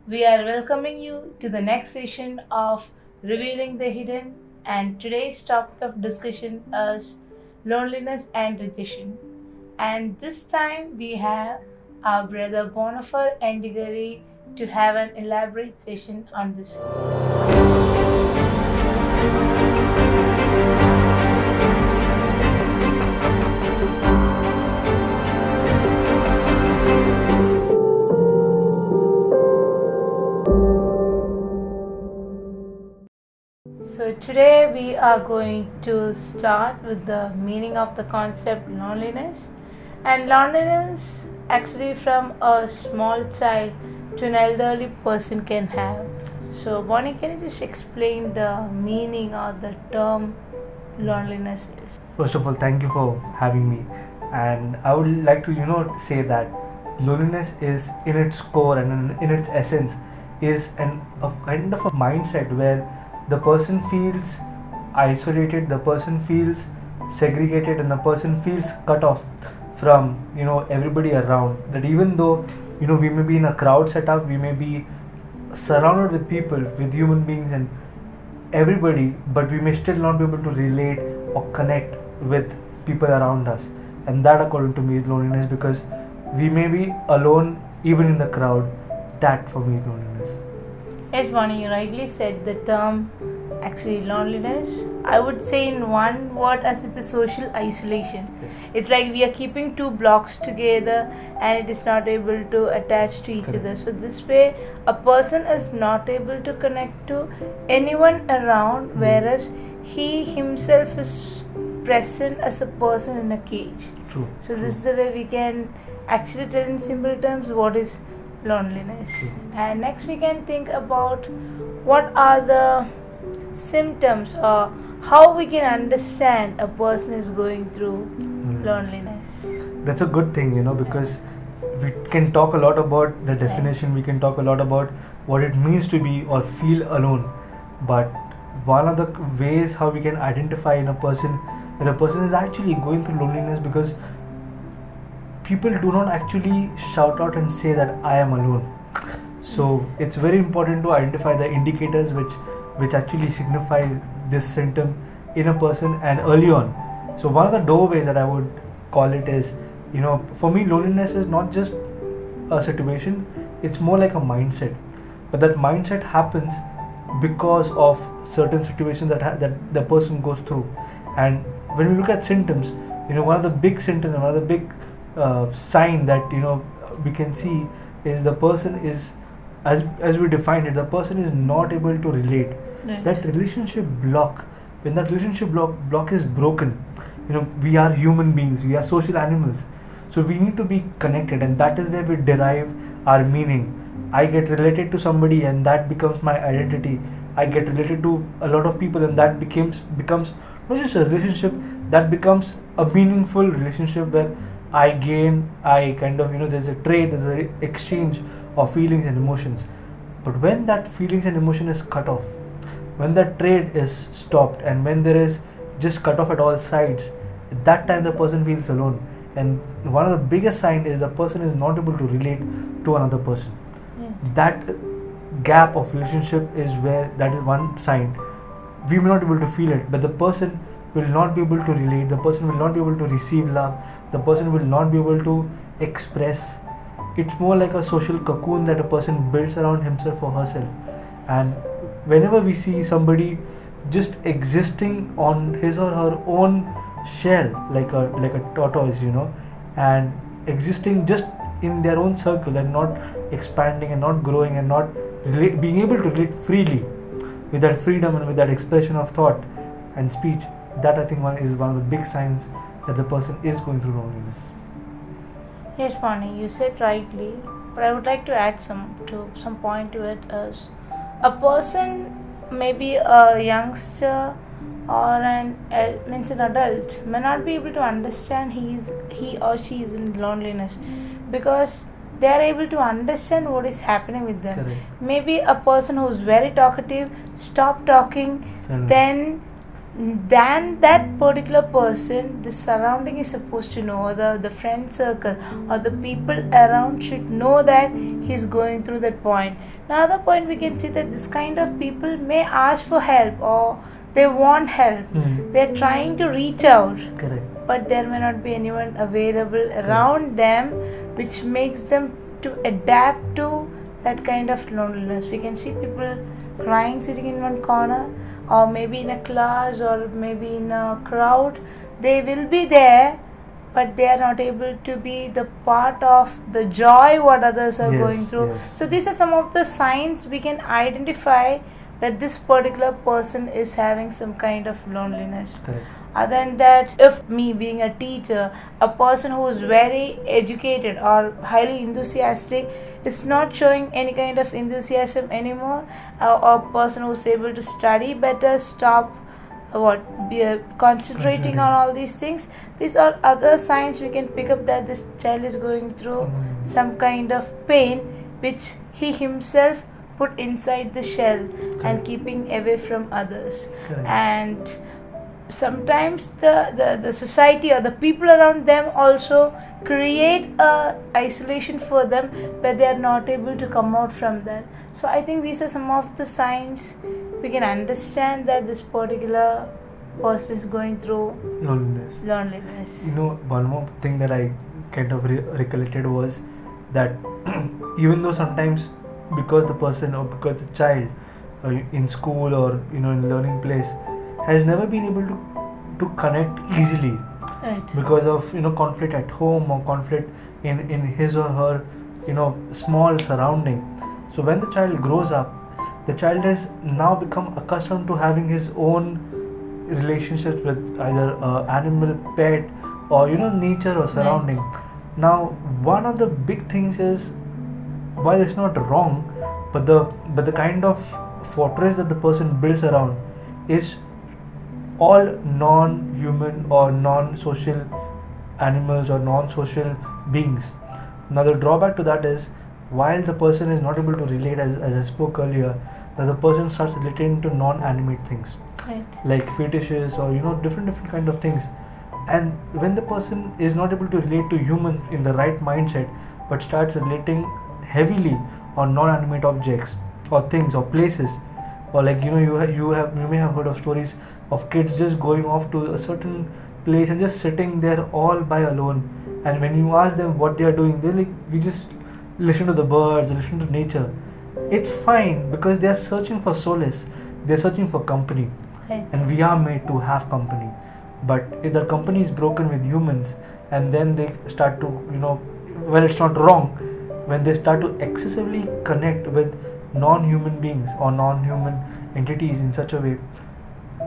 We are welcoming you to the next session of Revealing the Hidden, and today's topic of discussion is loneliness and rejection. And this time we have our brother Bonifer and Digari to have an elaborate session on this. So today we are going to start with the meaning of the concept loneliness. And loneliness actually from a small child to an elderly person can have. So Bonnie, can you just explain the meaning or the term loneliness is? First of all, thank you for having me. And I would like to, say that loneliness is in its core and in its essence is a kind of a mindset where the person feels isolated, the person feels segregated, and the person feels cut off from everybody around. That even though we may be in a crowd setup, we may be surrounded with people, with human beings, and everybody, but we may still not be able to relate or connect with people around us. And that, according to me, is loneliness, because we may be alone even in the crowd. That for me is loneliness. Yes, Bonnie, you rightly said the term actually loneliness. I would say in one word as it's a social isolation. Yes. It's like we are keeping two blocks together and it is not able to attach to each Correct. other. So this way a person is not able to connect to anyone around, whereas he himself is present as a person in a cage. True. So this is the way we can actually tell in simple terms what is loneliness. True. And next we can think about what are the symptoms or how we can understand a person is going through loneliness. That's a good thing, because we can talk a lot about the definition, we can talk a lot about what it means to be or feel alone. But one of the ways how we can identify in a person that a person is actually going through loneliness, because people do not actually shout out and say that I am alone. So it's very important to identify the indicators which actually signify this symptom in a person and early on. So one of the doorways that I would call it is, for me loneliness is not just a situation, it's more like a mindset. But that mindset happens because of certain situations that the person goes through. And when we look at symptoms, one of the big symptoms and one of the big sign that we can see is the person is, as we define it, the person is not able to relate. Right. That relationship block, when that relationship block is broken, we are human beings, we are social animals, so we need to be connected, and that is where we derive our meaning. I get related to somebody and that becomes my identity. I get related to a lot of people and that becomes not just a relationship, that becomes a meaningful relationship where I gain, I kind of, there's a trade, there's an exchange of feelings and emotions. But when that feelings and emotion is cut off, when that trade is stopped, and when there is just cut off at all sides, at that time the person feels alone. And one of the biggest signs is the person is not able to relate to another person. Yeah. That gap of relationship is where, that is one sign. We may not be able to feel it, but the person will not be able to relate, the person will not be able to receive love, the person will not be able to express. It's more like a social cocoon that a person builds around himself or herself. And whenever we see somebody just existing on his or her own shell, like a tortoise, and existing just in their own circle and not expanding and not growing and not being able to relate freely with that freedom and with that expression of thought and speech, that I think is one of the big signs that the person is going through loneliness. Yes, Bonnie, you said rightly, but I would like to add some point to it. Is a person, maybe a youngster or an adult, may not be able to understand he or she is in loneliness, because they are able to understand what is happening with them. Correct. Maybe a person who's very talkative stop talking, Certainly. then than that particular person, the surrounding is supposed to know, or the friend circle or the people around should know that he's going through that point. Another point, we can see that this kind of people may ask for help, or they want help. They're trying to reach out, Correct. but there may not be anyone available around them, which makes them to adapt to that kind of loneliness. We can see people crying sitting in one corner, or maybe in a class, or maybe in a crowd. They will be there, but they are not able to be the part of the joy what others are Yes, going through. yes. So these are some of the signs we can identify that this particular person is having some kind of loneliness. Correct. Other than that, if me being a teacher, a person who is very educated or highly enthusiastic is not showing any kind of enthusiasm anymore, a person who is able to study better, stop concentrating on all these things, these are other signs we can pick up that this child is going through some kind of pain which he himself put inside the shell and Correct. keeping away from others. Correct. And sometimes the society or the people around them also create a isolation for them where they are not able to come out from that. So I think these are some of the signs we can understand that this particular person is going through Loneliness. loneliness. You know, one more thing that I kind of recollected was that even though sometimes because the person or because the child in school or in learning place has never been able to connect easily Right. because of conflict at home or conflict in his or her small surrounding. So when the child grows up, the child has now become accustomed to having his own relationships with either animal, pet, or nature or surrounding. Now one of the big things is, while it's not wrong, but the kind of fortress that the person builds around is all non-human or non-social animals or non-social beings. Now the drawback to that is, while the person is not able to relate, as I spoke earlier, that the person starts relating to non-animate things Right. like fetishes or different kind of things. And when the person is not able to relate to human in the right mindset, but starts relating heavily on non-animate objects or things or places, or like you may have heard of stories of kids just going off to a certain place and just sitting there all by alone, and when you ask them what they are doing, they're like, we just listen to the birds, listen to nature. It's fine because they are searching for solace, they're searching for company, Right. and we are made to have company. But if the company is broken with humans, and then they start to well, it's not wrong when they start to excessively connect with non-human beings or non-human entities in such a way,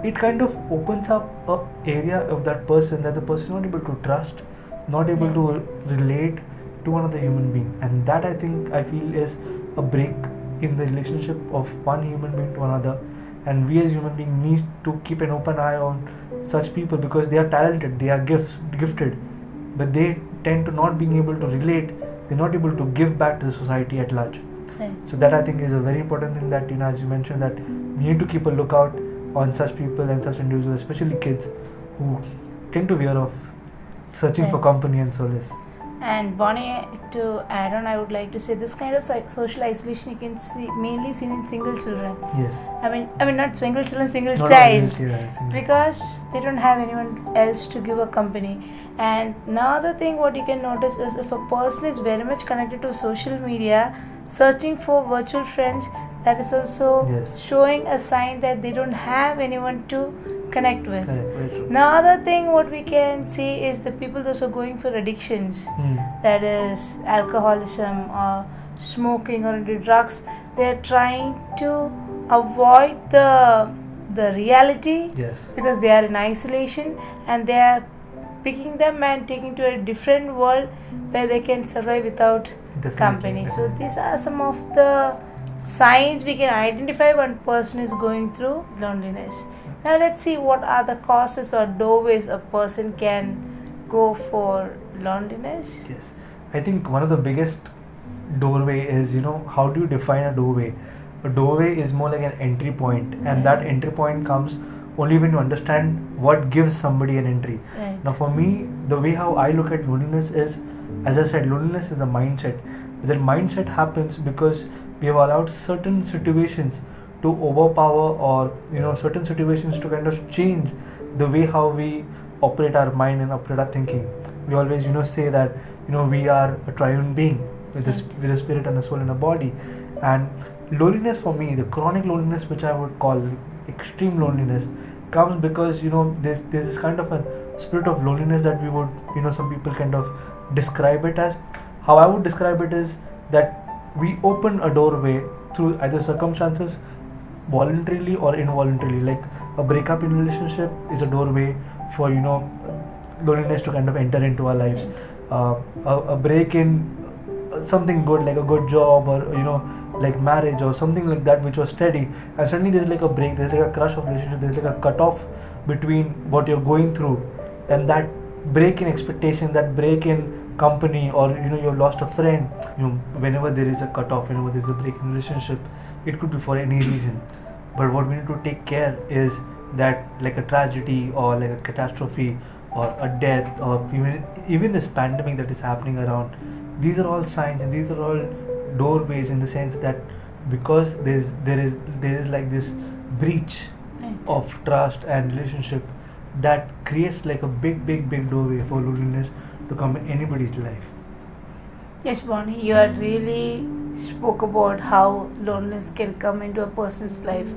it kind of opens up a area of that person that the person is not able to trust, not able to relate to another human being. And that I feel is a break in the relationship of one human being to another. And we as human beings need to keep an open eye on such people, because they are talented, they are gifted, but they tend to not being able to relate, they're not able to give back to the society at large. Right. So that I think is a very important thing, that as you mentioned, that we need to keep a lookout on such people and such individuals, especially kids who tend to veer off, searching for Right. company and solace. And Bonnie, to add on, I would like to say this kind of social isolation you can see mainly seen in single children. Yes. I mean not single children, single Not child, always, yeah, single. because they don't have anyone else to give a company. And another thing what you can notice is, if a person is very much connected to social media, searching for virtual friends, that is also Yes. showing a sign that they don't have anyone to connect with. Correct, very true. Another thing what we can see is the people those are going for addictions, that is alcoholism or smoking or into drugs. They're trying to avoid the reality, Yes. because they are in isolation, and they are picking them and taking to a different world where they can survive without Definitely, company. So definitely. these are some of the signs we can identify when person is going through loneliness. Now let's see what are the causes or doorways a person can go for loneliness. Yes. I think one of the biggest doorway is, how do you define a doorway? A doorway is more like an entry point, and that entry point comes only when you understand what gives somebody an entry. Right. Now, for me, the way how I look at loneliness is, as I said, loneliness is a mindset. That mindset happens because we have allowed certain situations to overpower, or certain situations to kind of change the way how we operate our mind and operate our thinking. We always say that we are a triune being with with a spirit and a soul and a body. And loneliness for me, the chronic loneliness, which I would call extreme loneliness, comes because there's this kind of a spirit of loneliness that we would some people kind of describe it as. How I would describe it is that we open a doorway through either circumstances, voluntarily or involuntarily. Like a breakup in a relationship is a doorway for loneliness to kind of enter into our lives. A break in something good, like a good job, or like marriage or something like that, which was steady, and suddenly there's like a break, there's like a crush of relationship, there's like a cut off between what you're going through, and that break in expectation, that break in company, or you've lost a friend. Whenever there is a cut off, whenever there's a break in relationship, it could be for any reason. But what we need to take care is that, like a tragedy or like a catastrophe or a death, or even this pandemic that is happening around, these are all signs and these are all doorways, in the sense that because there is like this breach of trust and relationship that creates like a big doorway for loneliness to come in anybody's life. Yes, Bonnie, you had really spoke about how loneliness can come into a person's life.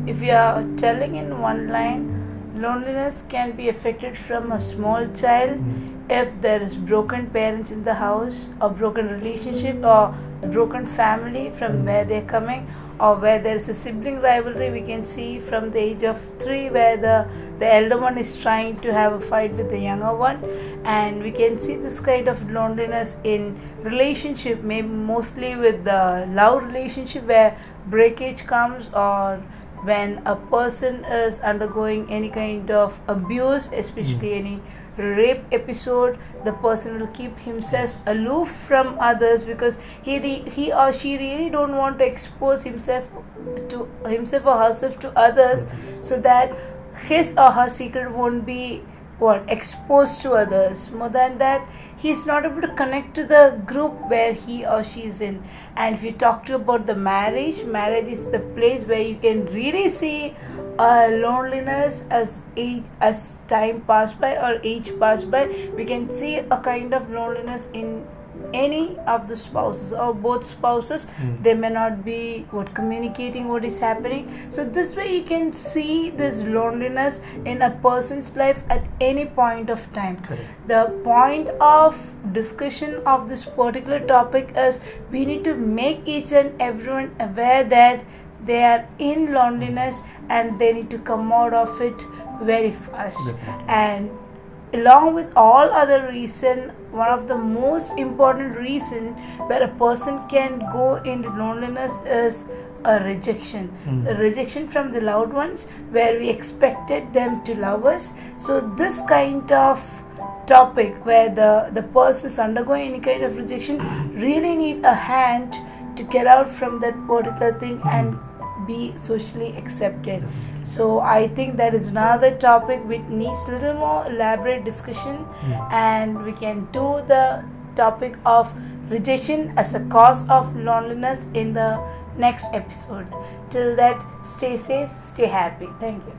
If you are telling in one line, loneliness can be affected from a small child if there is broken parents in the house, or broken relationship, or a broken family from where they're coming, or where there is a sibling rivalry. We can see from the age of 3 where the elder one is trying to have a fight with the younger one, and we can see this kind of loneliness in relationship, maybe mostly with the love relationship, where breakage comes, or when a person is undergoing any kind of abuse, especially any rape episode, the person will keep himself aloof from others because he or she really don't want to expose himself or herself to others, so that his or her secret won't be exposed to others. More than that, he is not able to connect to the group where he or she is in. And if you talk to about the marriage is the place where you can really see loneliness as time passed by or age passed by. We can see a kind of loneliness in any of the spouses or both spouses. They may not be communicating what is happening. So this way you can see this loneliness in a person's life at any point of time. Correct. The point of discussion of this particular topic is we need to make each and everyone aware that they are in loneliness and they need to come out of it very fast. Definitely. And along with all other reason, one of the most important reason where a person can go into loneliness is a rejection. A rejection from the loved ones, where we expected them to love us. So this kind of topic where the person is undergoing any kind of rejection really need a hand to get out from that particular thing and be socially accepted. So I think that is another topic which needs little more elaborate discussion, and we can do the topic of rejection as a cause of loneliness in the next episode. Till that, stay safe, stay happy. Thank you.